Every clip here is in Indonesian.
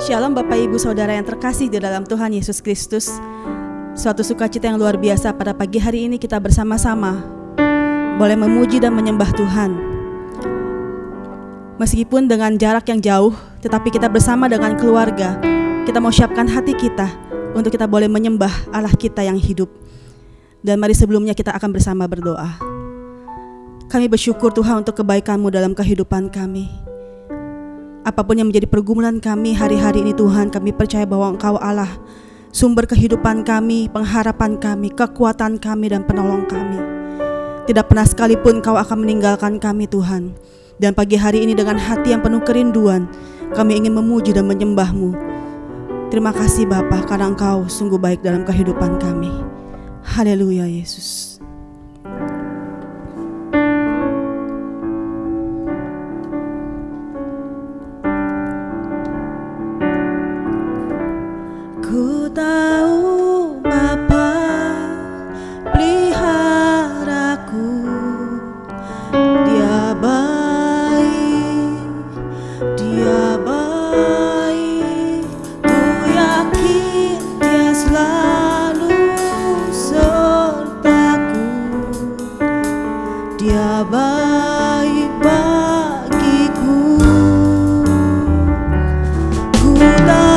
Shalom Bapak Ibu Saudara yang terkasih di dalam Tuhan Yesus Kristus. Suatu sukacita yang luar biasa pada pagi hari ini kita bersama-sama boleh memuji dan menyembah Tuhan. Meskipun dengan jarak yang jauh, tetapi kita bersama dengan keluarga. Kita mau siapkan hati kita untuk kita boleh menyembah Allah kita yang hidup. Dan mari sebelumnya kita akan bersama berdoa. Kami bersyukur Tuhan untuk kebaikan-Mu dalam kehidupan kami. Apapun yang menjadi pergumulan kami hari-hari ini Tuhan, kami percaya bahwa Engkau Allah, sumber kehidupan kami, pengharapan kami, kekuatan kami, dan penolong kami. Tidak pernah sekalipun Engkau akan meninggalkan kami Tuhan. Dan pagi hari ini dengan hati yang penuh kerinduan, kami ingin memuji dan menyembah-Mu. Terima kasih Bapa, karena Engkau sungguh baik dalam kehidupan kami. Haleluya Yesus. Ku tahu Bapa peliharaku, Dia baik, Dia baik. Ku yakin Dia selalu sertaku. Dia baik bagiku. Ku tahu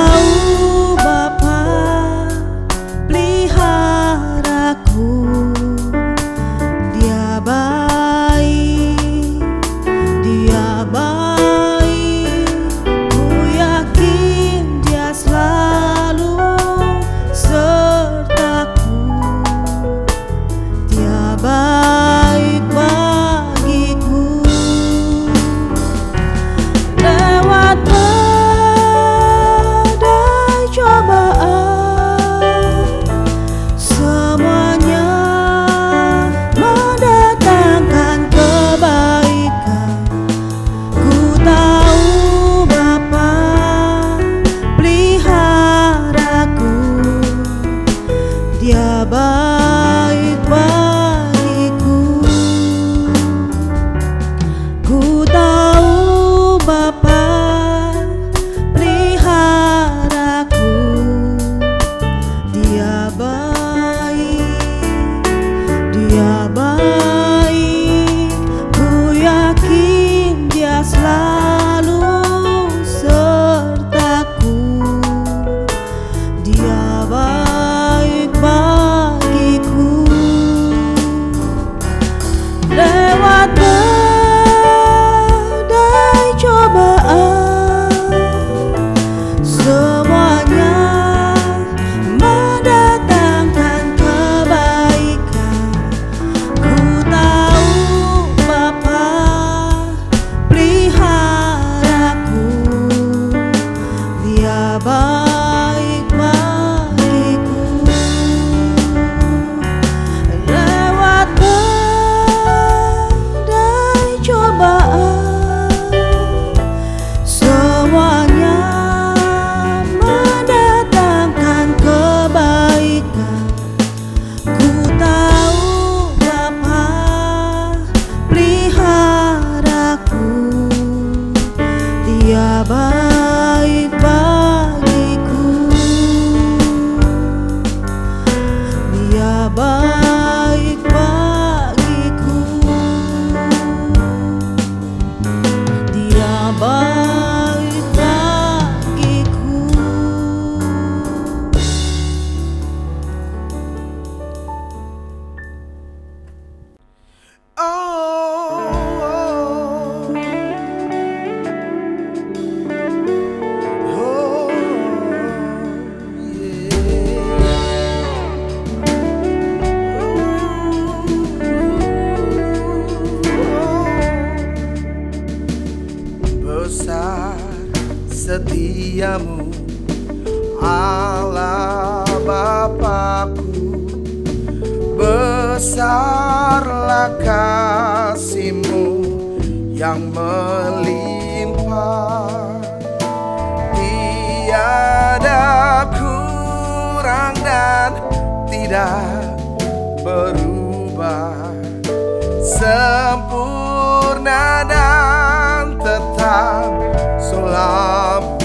setiamu Allah Bapakku, besarlah kasih-Mu yang melimpah, tiada kurang dan tidak berubah, sempurna dan tetap selamanya.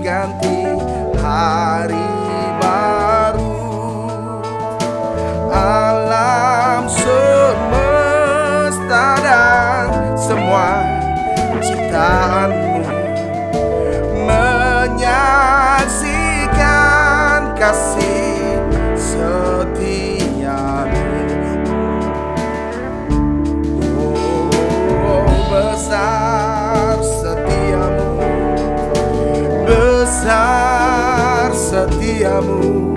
berganti hari baru. Alam semesta dan semua ciptaanmu menyaksikan kasih setiamu. Oh, besar setiamu, besar setiamu.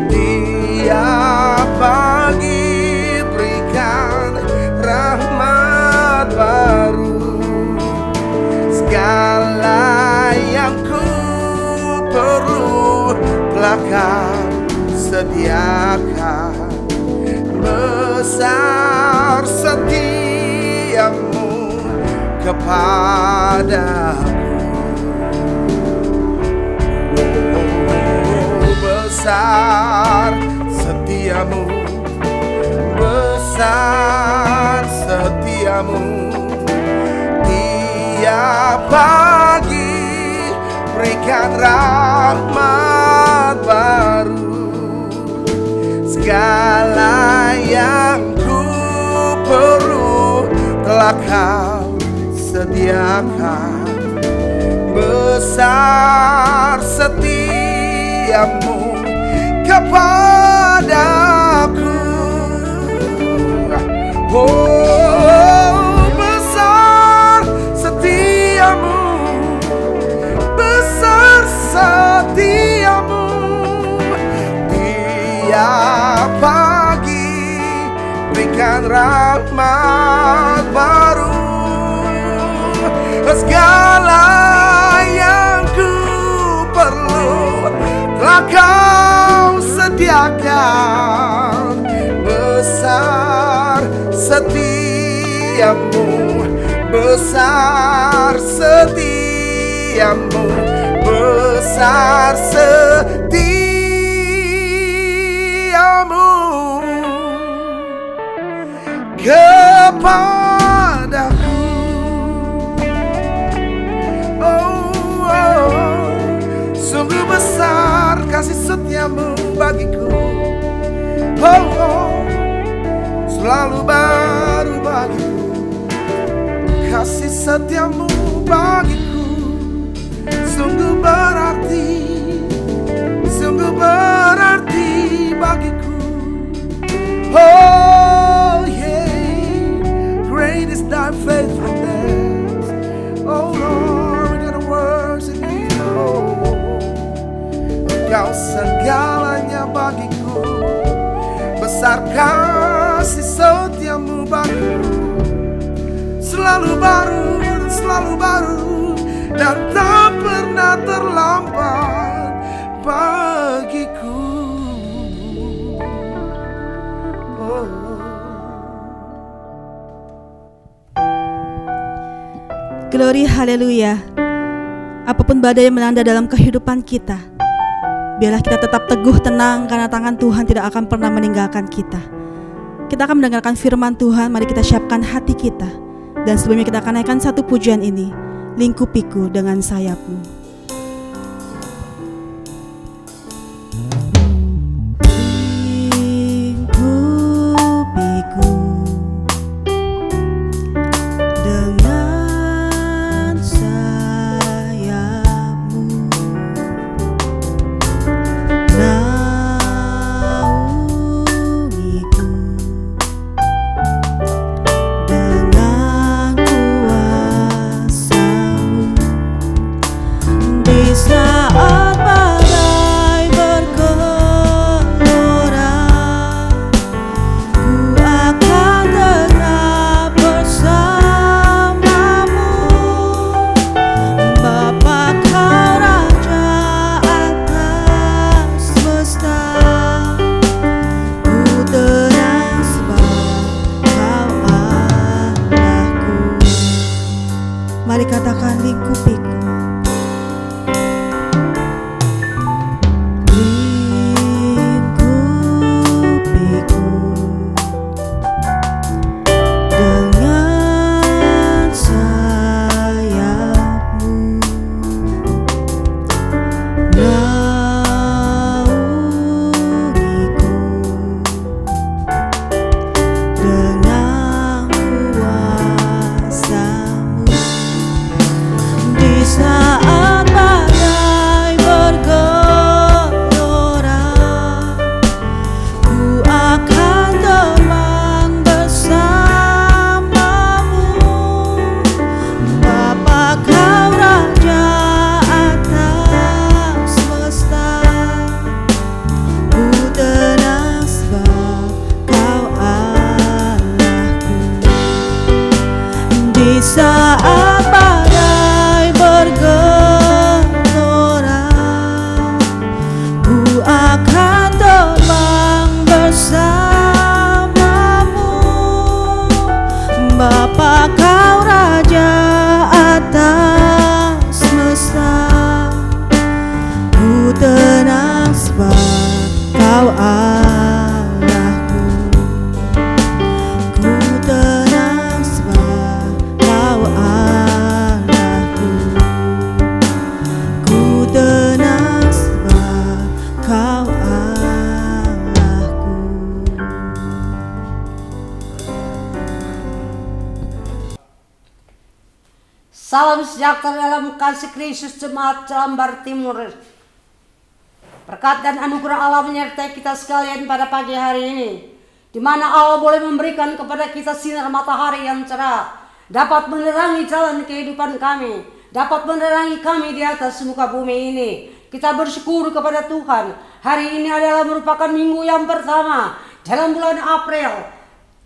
Tiap pagi berikan rahmat baru. Segala yang ku perlu telah Kau sediakan. Besar setiamu kepadaku. Besar setiamu, besar setiamu. Tiap pagi berikan rahmat baru. Segala yang ku perlu telah Kau sediakan. Besar setiamu kepadaku. Oh, besar setiamu, besar setiamu. Tiap pagi berikan rahmat baru. Segala yang ku perlu telah Kau sediakan. Besar setiamu, besar setiamu, besar setiamu kepadaku. Sungguh besar kasih setiamu bagiku. Selalu baru bagiku. Kasih setiamu bagiku sungguh berarti bagiku. Oh yeah, great is thy faithfulness. Oh Lord, we gotta worship you. Kau segalanya bagiku. Besar kasih setiamu bagiku. Selalu baru dan tak pernah terlambat bagiku. Glory, haleluya. Apapun badai yang melanda dalam kehidupan kita, biarlah kita tetap teguh tenang, karena tangan Tuhan tidak akan pernah meninggalkan kita. Kita akan mendengarkan firman Tuhan. Mari kita siapkan hati kita. Dan sebelumnya kita akan naikkan satu pujian ini, Lingkupiku dengan Sayapmu. Salam sejahtera dalam kasih Kristus jemaat Jelambar Timur. Berkat dan anugerah Allah menyertai kita sekalian pada pagi hari ini, di mana Allah boleh memberikan kepada kita sinar matahari yang cerah, dapat menerangi jalan kehidupan kami, dapat menerangi kami di atas muka bumi ini. Kita bersyukur kepada Tuhan. Hari ini adalah merupakan minggu yang pertama dalam bulan April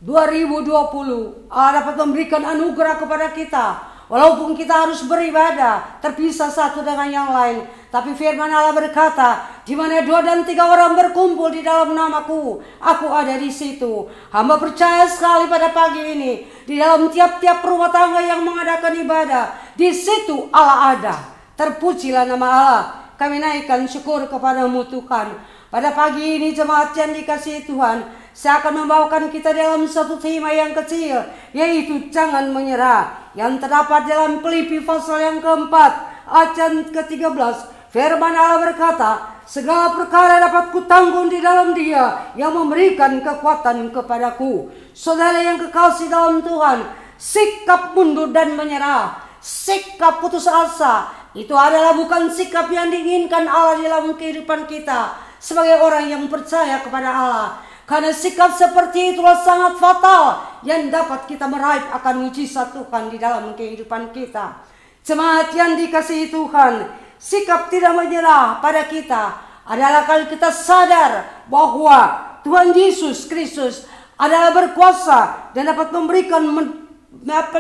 2020. Allah dapat memberikan anugerah kepada kita. Walaupun kita harus beribadah terpisah satu dengan yang lain, tapi firman Allah berkata, di mana 2 dan 3 orang berkumpul di dalam namaku, aku ada di situ. Hamba percaya sekali pada pagi ini, di dalam tiap-tiap rumah tangga yang mengadakan ibadah, di situ Allah ada. Terpujilah nama Allah. Kami naikkan syukur kepadamu Tuhan. Pada pagi ini jemaat yang dikasihi Tuhan, saya akan membawakan kita dalam satu tema yang kecil, yaitu jangan menyerah, yang terdapat dalam Filipi pasal yang keempat ayat yang ke-13. Firman Allah berkata, segala perkara dapat kutanggung di dalam Dia yang memberikan kekuatan kepadaku. Saudara yang kekasih dalam Tuhan, sikap mundur dan menyerah, sikap putus asa, itu adalah bukan sikap yang diinginkan Allah dalam kehidupan kita sebagai orang yang percaya kepada Allah. Karena sikap seperti itulah sangat fatal yang dapat kita meraih akan mujizat Tuhan di dalam kehidupan kita. Jemaat yang dikasihi Tuhan, sikap tidak menyerah pada kita adalah kalau kita sadar bahwa Tuhan Yesus Kristus adalah berkuasa dan dapat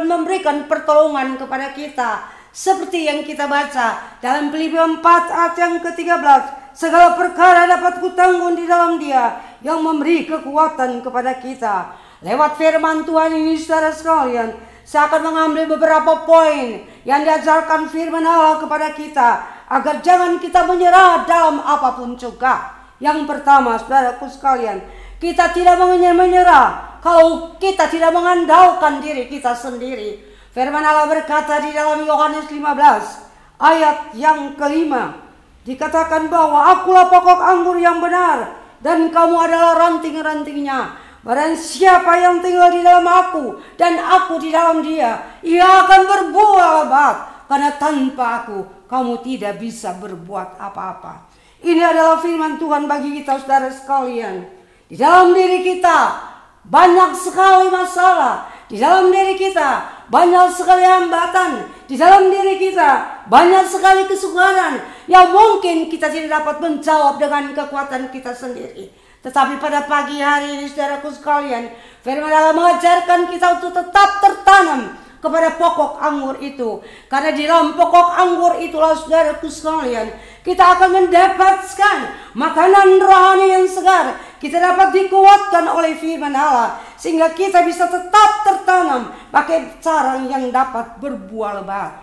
memberikan pertolongan kepada kita. Seperti yang kita baca dalam Filipi 4 ayat yang ke-13. Segala perkara dapat kutanggung di dalam Dia yang memberi kekuatan kepada kita. Lewat firman Tuhan ini saudara sekalian, saya akan mengambil beberapa poin yang diajarkan firman Allah kepada kita, agar jangan kita menyerah dalam apapun juga. Yang pertama saudaraku sekalian, kita tidak menyerah kalau kita tidak mengandalkan diri kita sendiri. Firman Allah berkata di dalam Yohanes 15 ayat yang ke-5. Dikatakan bahwa akulah pokok anggur yang benar dan kamu adalah ranting-rantingnya. Barang siapa yang tinggal di dalam aku dan aku di dalam dia, ia akan berbuah lebat. Karena tanpa aku kamu tidak bisa berbuat apa-apa. Ini adalah firman Tuhan bagi kita saudara sekalian. Di dalam diri kita banyak sekali masalah. Di dalam diri kita banyak sekali hambatan. Di dalam diri kita banyak sekali kesukaran yang mungkin kita tidak dapat menjawab dengan kekuatan kita sendiri. Tetapi pada pagi hari ini saudaraku sekalian, firman Allah mengajarkan kita untuk tetap tertanam kepada pokok anggur itu. Karena di dalam pokok anggur itulah saudaraku sekalian, kita akan mendapatkan makanan rohani yang segar. Kita dapat dikuatkan oleh firman Allah sehingga kita bisa tetap tertanam pakai cara yang dapat berbuah lebat.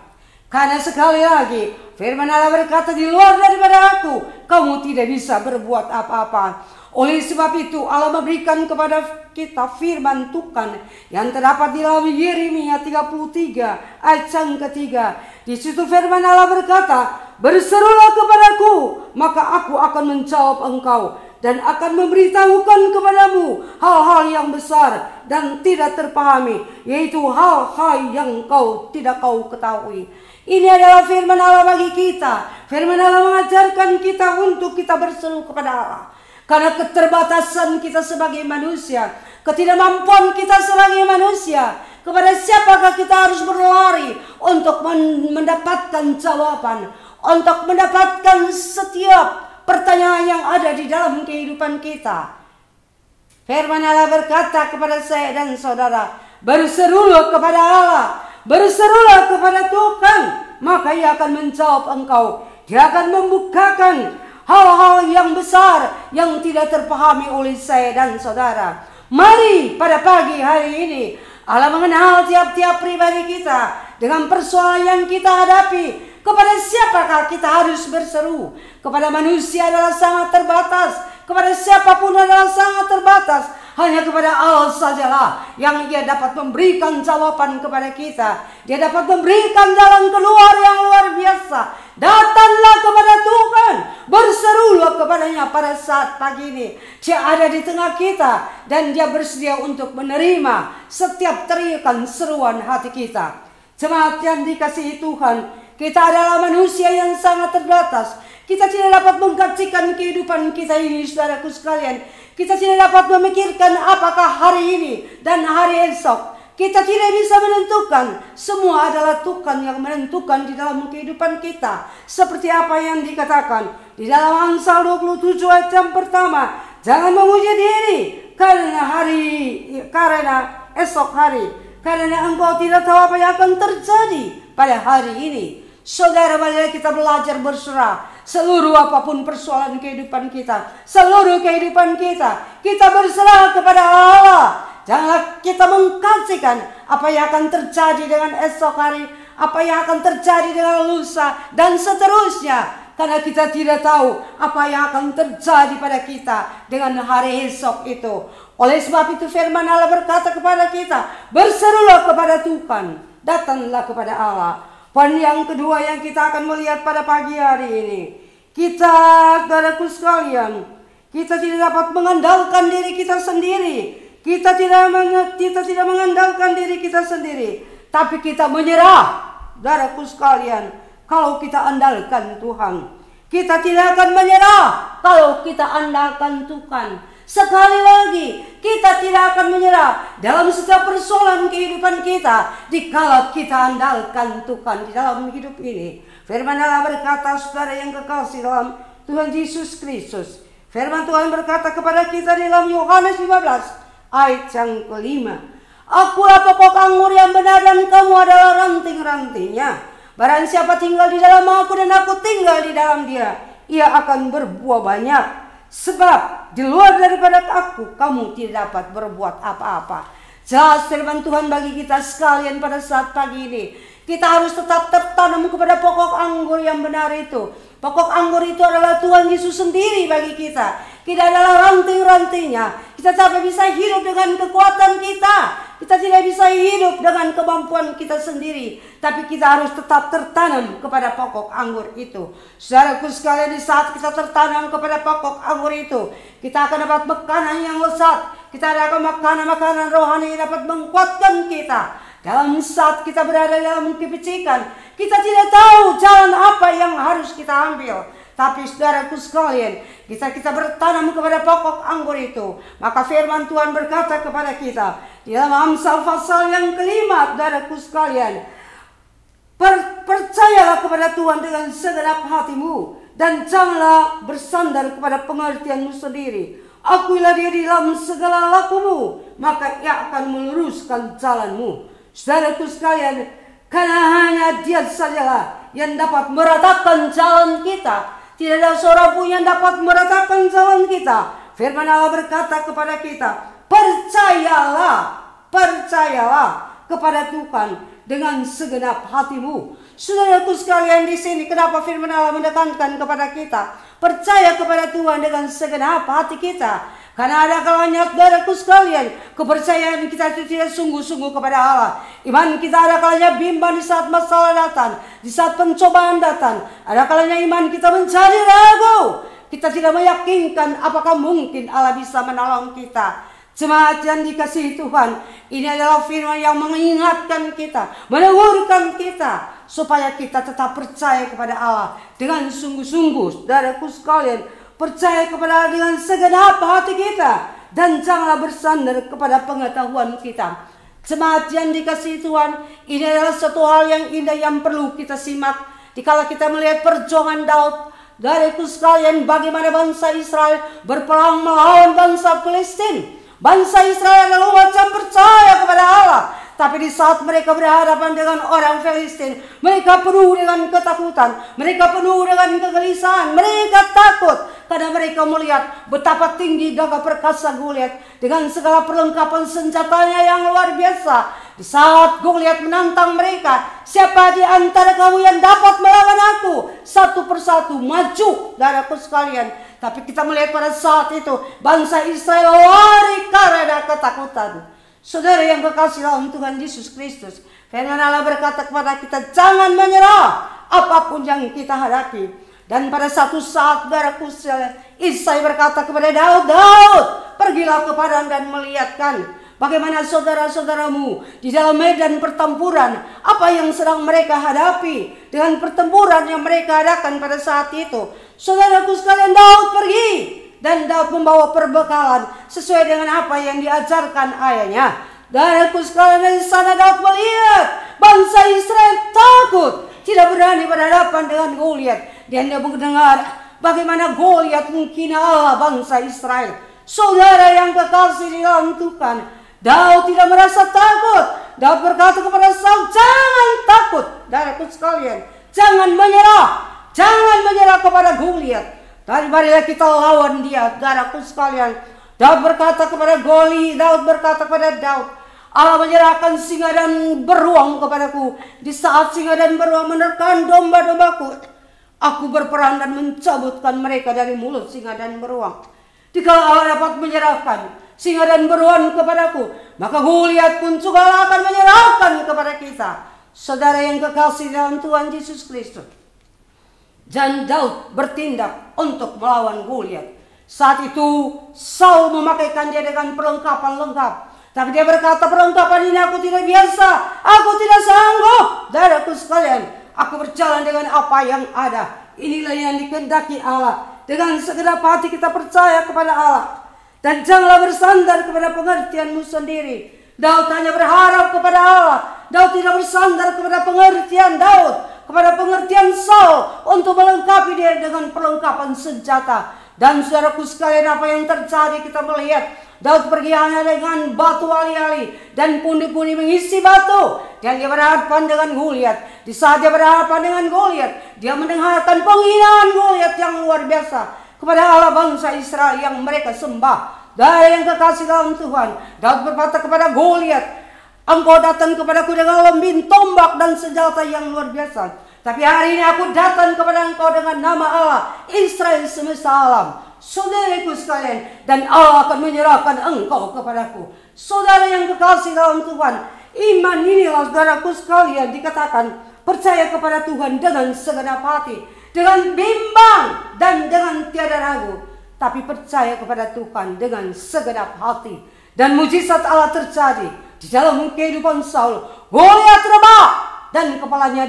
Karena sekali lagi firman Allah berkata, di luar daripada aku kamu tidak bisa berbuat apa-apa. Oleh sebab itu Allah memberikan kepada kita firman Tuhan yang terdapat di dalam Yeremia 33 ayat yang ke-3. Di situ firman Allah berkata berserulah kepadaku, maka aku akan menjawab engkau dan akan memberitahukan kepadamu hal-hal yang besar dan tidak terpahami, yaitu hal-hal yang tidak kau ketahui. Ini adalah firman Allah bagi kita. Firman Allah mengajarkan kita untuk kita berseru kepada Allah. Karena keterbatasan kita sebagai manusia, ketidakmampuan kita sebagai manusia, kepada siapakah kita harus berlari untuk mendapatkan jawaban, untuk mendapatkan setiap pertanyaan yang ada di dalam kehidupan kita. Firman Allah berkata kepada saya dan saudara, berserulah kepada Allah, berserulah kepada Tuhan, maka Ia akan menjawab engkau. Dia akan membukakan hal-hal yang besar yang tidak terpahami oleh saya dan saudara. Mari pada pagi hari ini Allah mengenal tiap-tiap pribadi kita dengan persoalan yang kita hadapi. Kepada siapakah kita harus berseru? Kepada manusia adalah sangat terbatas. Kepada siapapun adalah sangat terbatas. Hanya kepada Allah sajalah yang Dia dapat memberikan jawaban kepada kita. Dia dapat memberikan jalan keluar yang luar biasa. Datanglah kepada Tuhan, berserulah kepadanya pada saat pagi ini. Dia ada di tengah kita dan Dia bersedia untuk menerima setiap teriakan seruan hati kita. Jemaat yang dikasihi Tuhan, kita adalah manusia yang sangat terbatas. Kita tidak dapat mengkajikan kehidupan kita ini, saudaraku sekalian. Kita tidak dapat memikirkan apakah hari ini dan hari esok. Kita tidak bisa menentukan. Semua adalah Tuhan yang menentukan di dalam kehidupan kita. Seperti apa yang dikatakan di dalam Amsal 27 ayat yang pertama. Jangan memuji diri karena esok hari. Karena engkau tidak tahu apa yang akan terjadi pada hari ini. Saudara, marilah kita belajar berserah. Seluruh apapun persoalan kehidupan kita, seluruh kehidupan kita, kita berserah kepada Allah. Janganlah kita mengkajikan apa yang akan terjadi dengan esok hari, apa yang akan terjadi dengan lusa, dan seterusnya. Karena kita tidak tahu apa yang akan terjadi pada kita dengan hari esok itu. Oleh sebab itu firman Allah berkata kepada kita, berserulah kepada Tuhan, datanglah kepada Allah. Poin yang kedua yang kita akan melihat pada pagi hari ini, kita, saudaraku sekalian, kita tidak dapat mengandalkan diri kita sendiri. Kita tidak mengandalkan diri kita sendiri, tapi kita menyerah, saudaraku sekalian, kalau kita andalkan Tuhan. Kita tidak akan menyerah kalau kita andalkan Tuhan. Sekali lagi, kita tidak akan menyerah dalam setiap persoalan kehidupan kita dikala kita andalkan Tuhan di dalam hidup ini. Firman Allah berkata, saudara yang kekasih dalam Tuhan Yesus Kristus, firman Tuhan berkata kepada kita di dalam Yohanes 15 ayat yang kelima, akulah pokok anggur yang benar dan kamu adalah ranting-rantingnya. Barang siapa tinggal di dalam aku dan aku tinggal di dalam dia, ia akan berbuah banyak. Sebab di luar daripada aku, kamu tidak dapat berbuat apa-apa. Jelas firman Tuhan bagi kita sekalian pada saat pagi ini. Kita harus tetap tertanam kepada pokok anggur yang benar itu. Pokok anggur itu adalah Tuhan Yesus sendiri bagi kita. Kita adalah ranting-rantingnya. Kita tidak bisa hidup dengan kekuatan kita. Kita tidak bisa hidup dengan kemampuan kita sendiri. Tapi kita harus tetap tertanam kepada pokok anggur itu. Saudaraku sekalian, di saat kita tertanam kepada pokok anggur itu, kita akan dapat makanan yang lezat. Kita akan makanan-makanan rohani yang dapat menguatkan kita. Dalam saat kita berada dalam kepicikan, kita tidak tahu jalan apa yang harus kita ambil. Tapi saudaraku sekalian, kita bertanam kepada pokok anggur itu, maka firman Tuhan berkata kepada kita di dalam Amsal pasal yang kelima, saudaraku sekalian, percayalah kepada Tuhan dengan segenap hatimu dan janganlah bersandar kepada pengertianmu sendiri. Akuilah Dia di dalam segala lakumu, maka Ia akan meluruskan jalanmu. Saudaraku sekalian, karena hanya Dia sajalah yang dapat meratakan jalan kita. Tidak ada seorang pun yang dapat meratakan jalan kita. Firman Allah berkata kepada kita, percayalah kepada Tuhan dengan segenap hatimu. Saudaraku sekalian, di sini kenapa firman Allah menekankan kepada kita percaya kepada Tuhan dengan segenap hati kita? Karena ada kalanya, saudaraku sekalian, kepercayaan kita itu tidak sungguh-sungguh kepada Allah. Iman kita ada kalanya bimbang di saat masalah datang, di saat pencobaan datang. Ada kalanya iman kita menjadi ragu. Kita tidak meyakinkan apakah mungkin Allah bisa menolong kita. Jemaat yang dikasihi Tuhan, ini adalah firman yang mengingatkan kita, menegurkan kita, supaya kita tetap percaya kepada Allah dengan sungguh-sungguh. Saudaraku sekalian, percaya kepada Allah dengan segenap hati kita, dan janganlah bersandar kepada pengetahuan kita. Jemaat yang dikasihi Tuhan, ini adalah satu hal yang indah yang perlu kita simak. Dikala kita melihat perjuangan Daud, saudaraku sekalian, bagaimana bangsa Israel berperang melawan bangsa Filistin. Bangsa Israel adalah umat yang percaya kepada Allah. Tapi di saat mereka berhadapan dengan orang Filistin, mereka penuh dengan ketakutan, mereka penuh dengan kegelisahan, mereka takut karena mereka melihat betapa tinggi gagah perkasa Goliat dengan segala perlengkapan senjatanya yang luar biasa. Di saat Goliat menantang mereka, siapa di antara kamu yang dapat melawan aku? Satu persatu maju, saudaraku sekalian. Tapi kita melihat pada saat itu bangsa Israel lari karena ketakutan. Saudara yang kekasih dalam Tuhan Yesus Kristus, firman Allah berkata kepada kita, jangan menyerah apapun yang kita hadapi. Dan pada satu saat, saudaraku, Isai berkata kepada Daud, Daud, pergilah ke padang dan melihatkan bagaimana saudara-saudaramu di dalam medan pertempuran, apa yang sedang mereka hadapi dengan pertempuran yang mereka adakan pada saat itu. Saudaraku sekalian, Daud pergi. Dan Daud membawa perbekalan sesuai dengan apa yang diajarkan ayahnya. Saudaraku sekalian, dari sana Daud melihat bangsa Israel takut, tidak berani berhadapan dengan Goliat. Dan dia mendengar bagaimana Goliat menghina Allah bangsa Israel. Saudara yang kekasih di dalam Tuhan, Daud tidak merasa takut. Daud berkata kepada Saul, jangan takut, saudaraku sekalian, jangan menyerah. Jangan menyerah kepada Goliat. Daripada kita lawan dia, saudaraku sekalian. Daud berkata kepada Daud berkata kepada Daud, Allah menyerahkan singa dan beruang kepadaku. Di saat singa dan beruang menerkam domba-dombaku, aku berperang dan mencabutkan mereka dari mulut singa dan beruang. Jika Allah dapat menyerahkan singa dan beruang kepadaku, maka Goliat pun juga akan menyerahkan kepada kita. Saudara yang kekasih dalam Tuhan Yesus Kristus, dan Daud bertindak untuk melawan Goliat. Saat itu Saul memakaikan dia dengan perlengkapan lengkap. Tapi dia berkata, perlengkapan ini aku tidak biasa, aku tidak sanggup. Saudaraku sekalian, aku berjalan dengan apa yang ada. Inilah yang dikehendaki Allah. Dengan segenap hati kita percaya kepada Allah. Dan janganlah bersandar kepada pengertianmu sendiri. Daud hanya berharap kepada Allah. Daud tidak bersandar kepada pengertian Daud, kepada pengertian Saul untuk melengkapi dia dengan perlengkapan senjata. Dan saudaraku sekalian, apa yang terjadi kita melihat Daud pergi hanya dengan batu ali-ali dan pundi-pundi mengisi batu, dan dia berhadapan dengan Goliat. Di saat dia berhadapan dengan Goliat, dia mendengarkan penghinaan Goliat yang luar biasa kepada Allah bangsa Israel yang mereka sembah. Dari yang kekasih dalam Tuhan, Daud berkata kepada Goliat, engkau datang kepadaku dengan lembing, tombak dan senjata yang luar biasa. Tapi hari ini aku datang kepada engkau dengan nama Allah, Israel semesta alam. Saudaraku sekalian, dan Allah akan menyerahkan engkau kepadaku. Saudara yang kekasih dalam Tuhan, iman inilah saudaraku sekalian dikatakan percaya kepada Tuhan dengan segenap hati, dengan bimbang dan dengan tiada ragu. Tapi percaya kepada Tuhan dengan segenap hati. Dan mujizat Allah terjadi di dalam kehidupan Saul. Goliat rebah dan kepalanya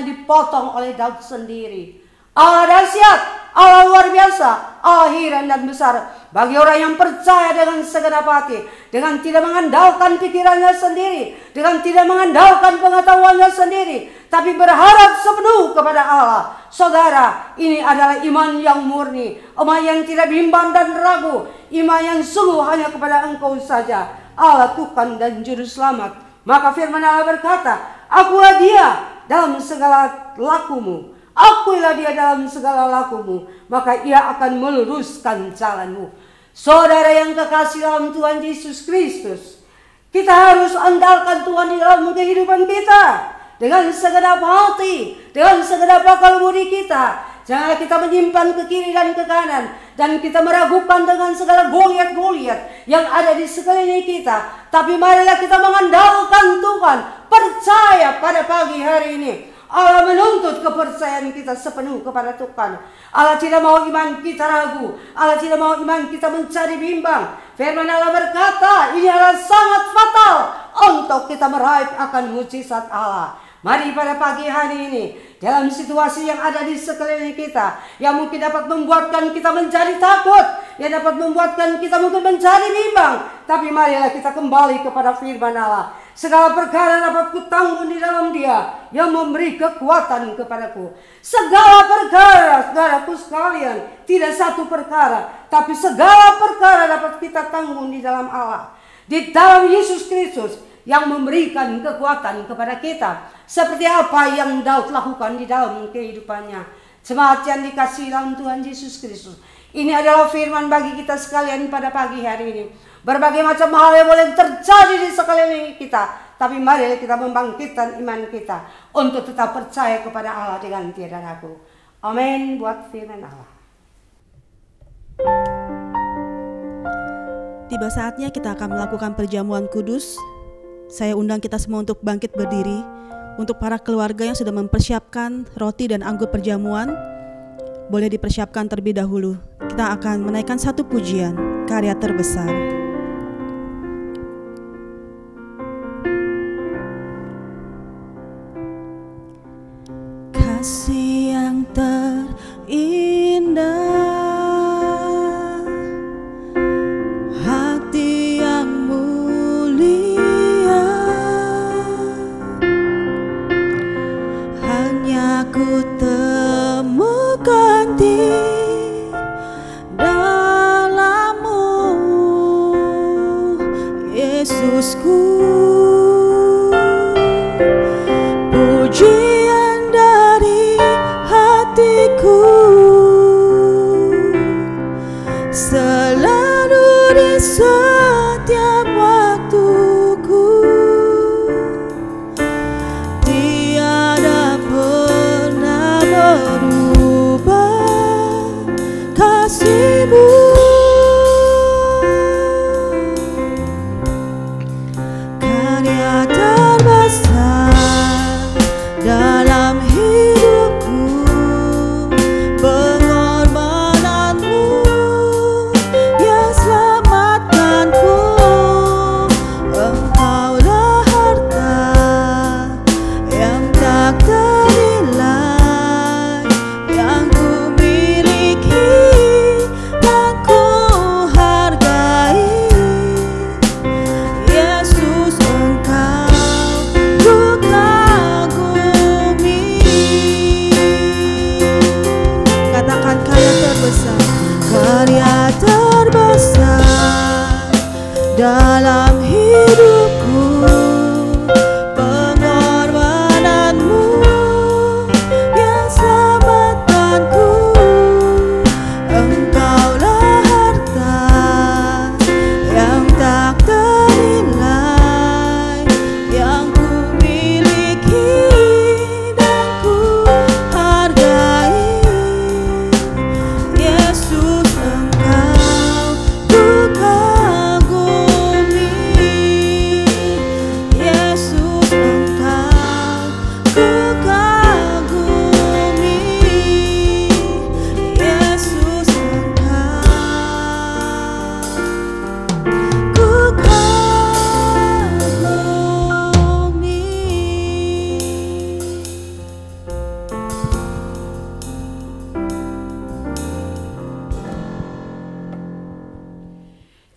dipotong oleh Daud sendiri. Allah dahsyat, Allah luar biasa, Allah heran dan besar bagi orang yang percaya dengan segenap hati, dengan tidak mengandalkan pikirannya sendiri, dengan tidak mengandalkan pengetahuannya sendiri, tapi berharap sepenuh kepada Allah. Saudara, ini adalah iman yang murni, iman yang tidak bimbang dan ragu, iman yang sungguh hanya kepada Engkau saja, Allah Tuhan dan Juru Selamat. Maka firman Allah berkata, akulah dia dalam segala lakumu, akulah dia dalam segala lakumu, maka ia akan meluruskan jalanmu. Saudara yang kekasih dalam Tuhan Yesus Kristus, kita harus andalkan Tuhan di dalam kehidupan kita dengan segenap hati, dengan segenap akal budi kita. Jangan kita menyimpan ke kiri dan ke kanan dan kita meragukan dengan segala Goliat-Goliat yang ada di sekeliling kita. Tapi marilah kita mengandalkan Tuhan, percaya pada pagi hari ini. Allah menuntut kepercayaan kita sepenuh kepada Tuhan. Allah tidak mau iman kita ragu. Allah tidak mau iman kita mencari bimbang. Firman Allah berkata, ini adalah sangat fatal untuk kita meraih akan mujizat Allah. Mari pada pagi hari ini, dalam situasi yang ada di sekeliling kita, yang mungkin dapat membuatkan kita menjadi takut, yang dapat membuatkan kita mungkin mencari bimbang, tapi marilah kita kembali kepada firman Allah. Segala perkara dapat kutanggung di dalam Dia yang memberi kekuatan kepadaku. Segala perkara, saudaraku sekalian, tidak satu perkara, tapi segala perkara dapat kita tanggung di dalam Allah, di dalam Yesus Kristus yang memberikan kekuatan kepada kita. Seperti apa yang Daud lakukan di dalam kehidupannya. Jemaat yang dikasihi dalam Tuhan Yesus Kristus, ini adalah firman bagi kita sekalian pada pagi hari ini. Berbagai macam hal yang boleh terjadi di sekeliling kita, tapi mari kita membangkitkan iman kita untuk tetap percaya kepada Allah dengan tiada ragu. Amin. Buat firman Allah. Tiba saatnya kita akan melakukan perjamuan kudus. Saya undang kita semua untuk bangkit berdiri. Untuk para keluarga yang sudah mempersiapkan roti dan anggur perjamuan, boleh dipersiapkan terlebih dahulu. Kita akan menaikkan satu pujian, Karya Terbesar. Kasih yang terindah, hati yang mulia, hanya ku temukan di dalam-Mu, Yesusku. Pujian dari hatiku selalu di setiap waktuku. Tiada pernah berubah kasih-Mu. Karya terbesar dalam hidupku, pengorbananmu yang selamatkanku. Engkaulah harta yang tak ternilai, yang ku miliki dan ku hargai. Yesus, Engkau ku kagumi. Katakan karya terbesar, karya terbesar dalam hidupku, pengorbananmu yang selamatkanku. Engkaulah harta yang tak ternilai, yang ku miliki dan ku hargai. Yesus, Engkau ku kagumi. Yesus, Engkau ku kagumi. Yesus, Engkau ku kagumi.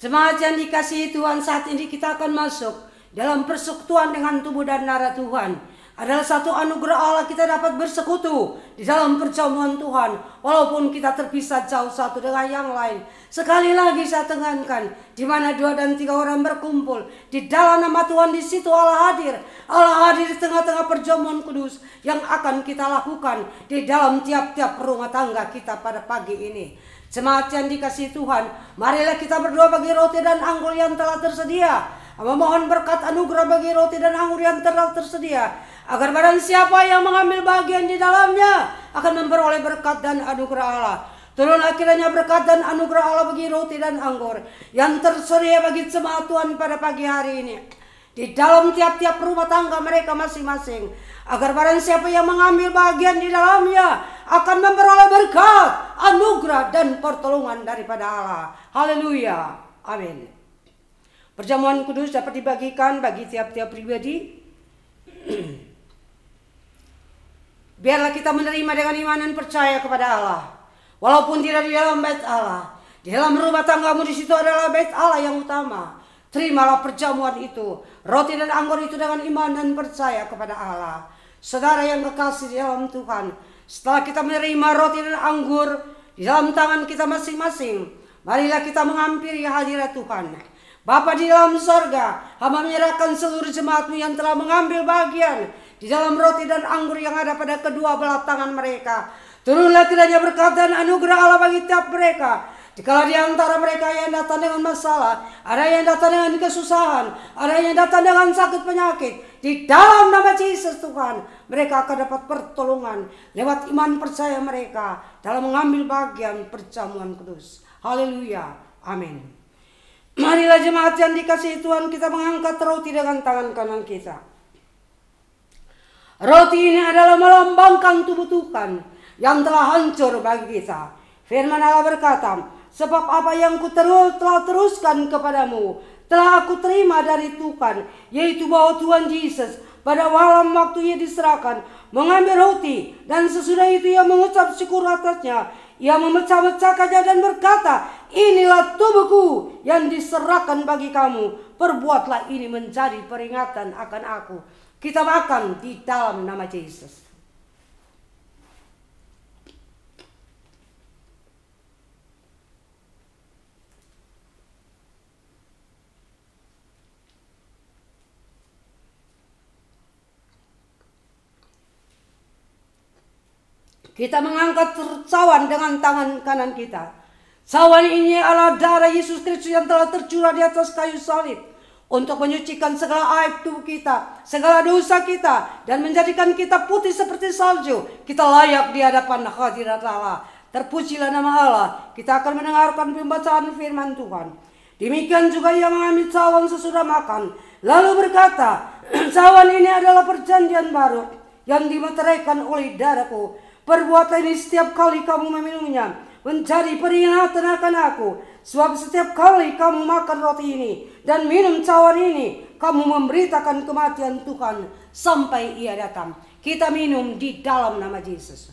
Jemaat yang dikasihi Tuhan, saat ini kita akan masuk dalam persekutuan dengan tubuh dan darah Tuhan. Adalah satu anugerah Allah kita dapat bersekutu di dalam perjamuan Tuhan, walaupun kita terpisah jauh satu dengan yang lain. Sekali lagi saya tekankan, di mana 2 dan 3 orang berkumpul di dalam nama Tuhan, di situ Allah hadir. Allah hadir di tengah-tengah perjamuan kudus yang akan kita lakukan di dalam tiap-tiap rumah tangga kita pada pagi ini. Jemaat yang dikasihi Tuhan, marilah kita berdoa bagi roti dan anggur yang telah tersedia. Memohon berkat anugerah bagi roti dan anggur yang telah tersedia, agar barang siapa yang mengambil bagian di dalamnya akan memperoleh berkat dan anugerah Allah. Turunlah kiranya berkat dan anugerah Allah bagi roti dan anggur yang tersedia bagi jemaat Tuhan pada pagi hari ini. Di dalam tiap-tiap rumah tangga mereka masing-masing. Agar barang siapa yang mengambil bagian di dalamnya akan memperoleh berkat, anugerah dan pertolongan daripada Allah. Haleluya. Amin. Perjamuan kudus dapat dibagikan bagi tiap-tiap pribadi. Biarlah kita menerima dengan iman dan percaya kepada Allah. Walaupun tidak di dalam bait Allah, di dalam rumah tanggamu di situ adalah bait Allah yang utama. Terimalah perjamuan itu, roti dan anggur itu dengan iman dan percaya kepada Allah. Saudara yang kekasih di dalam Tuhan, setelah kita menerima roti dan anggur di dalam tangan kita masing-masing, marilah kita menghampiri hadirat Tuhan. Bapa di dalam sorga, hamba menyerahkan seluruh jemaat-Mu yang telah mengambil bagian di dalam roti dan anggur yang ada pada kedua belah tangan mereka. Turunlah kiranya berkat dan anugerah Allah bagi tiap mereka. Jikalau di antara mereka yang datang dengan masalah, ada yang datang dengan kesusahan, ada yang datang dengan sakit penyakit, di dalam nama Yesus Tuhan, mereka akan dapat pertolongan lewat iman percaya mereka dalam mengambil bagian perjamuan kudus. Haleluya. Amin. Marilah jemaat yang dikasihi Tuhan, kita mengangkat roti dengan tangan kanan kita. Roti ini adalah melambangkan tubuh Tuhan yang telah hancur bagi kita. Firman Allah berkata, sebab apa yang telah teruskan kepadamu telah aku terima dari Tuhan, yaitu bahwa Tuhan Yesus pada malam waktu Ia diserahkan mengambil roti, dan sesudah itu Ia mengucap syukur atasnya. Ia memecah-mecahkannya dan berkata, inilah tubuhku yang diserahkan bagi kamu. Perbuatlah ini menjadi peringatan akan aku. Kita makan di dalam nama Yesus. Kita mengangkat cawan dengan tangan kanan kita. Cawan ini adalah darah Yesus Kristus yang telah tercurah di atas kayu salib untuk menyucikan segala aib tubuh kita, segala dosa kita, dan menjadikan kita putih seperti salju. Kita layak di hadapan hadirat Allah. Terpujilah nama Allah. Kita akan mendengarkan pembacaan firman Tuhan. Demikian juga Ia mengambil cawan sesudah makan, lalu berkata, cawan ini adalah perjanjian baru yang dimeteraikan oleh darahku. Perbuatlah ini setiap kali kamu meminumnya, menjadi peringatan akan aku. Sebab setiap kali kamu makan roti ini dan minum cawan ini, kamu memberitakan kematian Tuhan sampai Ia datang. Kita minum di dalam nama Yesus.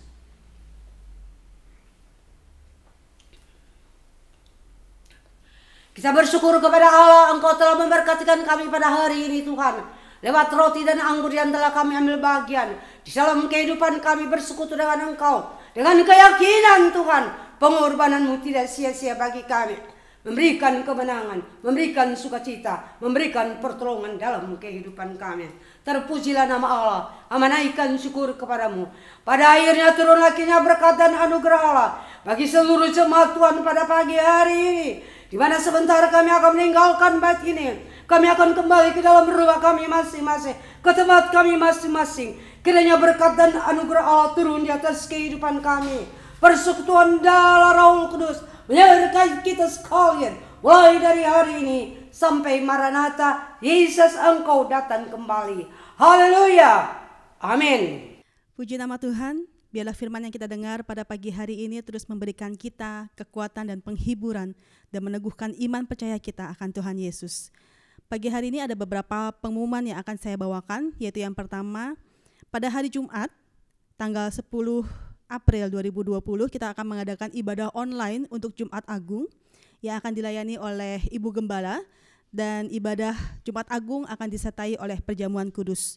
Kita bersyukur kepada Allah, Engkau telah memberkatikan kami pada hari ini Tuhan. Lewat roti dan anggur yang telah kami ambil bagian di dalam kehidupan kami bersekutu dengan Engkau, dengan keyakinan Tuhan, pengorbanan-Mu tidak sia-sia bagi kami, memberikan kemenangan, memberikan sukacita, memberikan pertolongan dalam kehidupan kami. Terpujilah nama Allah. Naikkan syukur kepadamu. Pada akhirnya turunlah kiranya berkat dan anugerah Allah bagi seluruh jemaat Tuhan pada pagi hari ini, di mana sebentar kami akan meninggalkan bait ini. Kami akan kembali ke dalam rumah kami masing-masing, ke tempat kami masing-masing. Kiranya berkat dan anugerah Allah turun di atas kehidupan kami. Persekutuan darah Roh Kudus menyertai kita sekalian, mulai dari hari ini sampai Maranatha, Yesus Engkau datang kembali. Haleluya. Amin. Puji nama Tuhan. Biarlah firman yang kita dengar pada pagi hari ini terus memberikan kita kekuatan dan penghiburan dan meneguhkan iman percaya kita akan Tuhan Yesus. Pagi hari ini ada beberapa pengumuman yang akan saya bawakan, yaitu yang pertama, pada hari Jumat, tanggal 10 April 2020, kita akan mengadakan ibadah online untuk Jumat Agung yang akan dilayani oleh Ibu Gembala, dan ibadah Jumat Agung akan disertai oleh perjamuan kudus.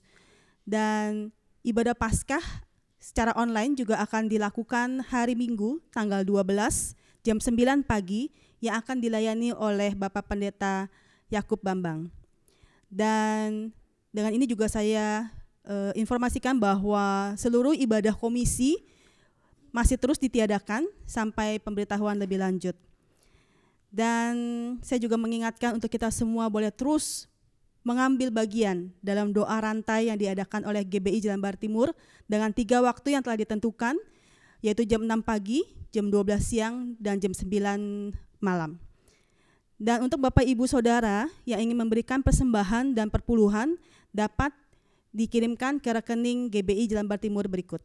Dan ibadah Paskah secara online juga akan dilakukan hari Minggu, tanggal 12, jam 9 pagi, yang akan dilayani oleh Bapak Pendeta Yakub Bambang. Dan dengan ini juga saya informasikan bahwa seluruh ibadah komisi masih terus ditiadakan sampai pemberitahuan lebih lanjut. Dan saya juga mengingatkan untuk kita semua boleh terus mengambil bagian dalam doa rantai yang diadakan oleh GBI Jelambar Timur dengan 3 waktu yang telah ditentukan, yaitu jam 6 pagi, jam 12 siang, dan jam 9 malam. Dan untuk Bapak Ibu Saudara yang ingin memberikan persembahan dan perpuluhan dapat dikirimkan ke rekening GBI Jalan Bar Timur berikut.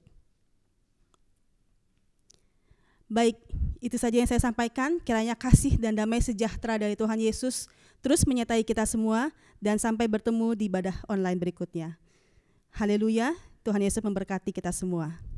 Baik, itu saja yang saya sampaikan. Kiranya kasih dan damai sejahtera dari Tuhan Yesus terus menyertai kita semua dan sampai bertemu di ibadah online berikutnya. Haleluya, Tuhan Yesus memberkati kita semua.